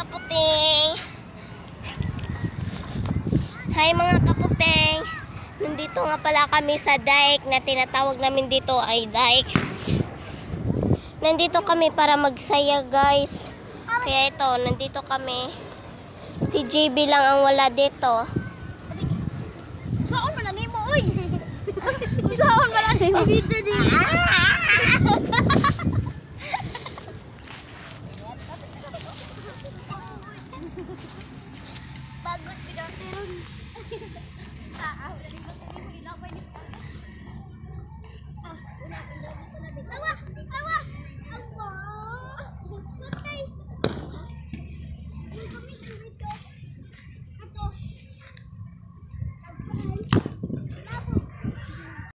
kaputing! Hi mga kaputing! Nandito nga pala kami sa dike na tinatawag namin dito ay dike. Nandito kami para magsaya guys. Kaya ito, nandito kami. Si JB lang ang wala dito. Saan man ani mo oy? Saan man ani mo dito di? Bagot pinatiron. Tawa, tawa. Allah. Patay.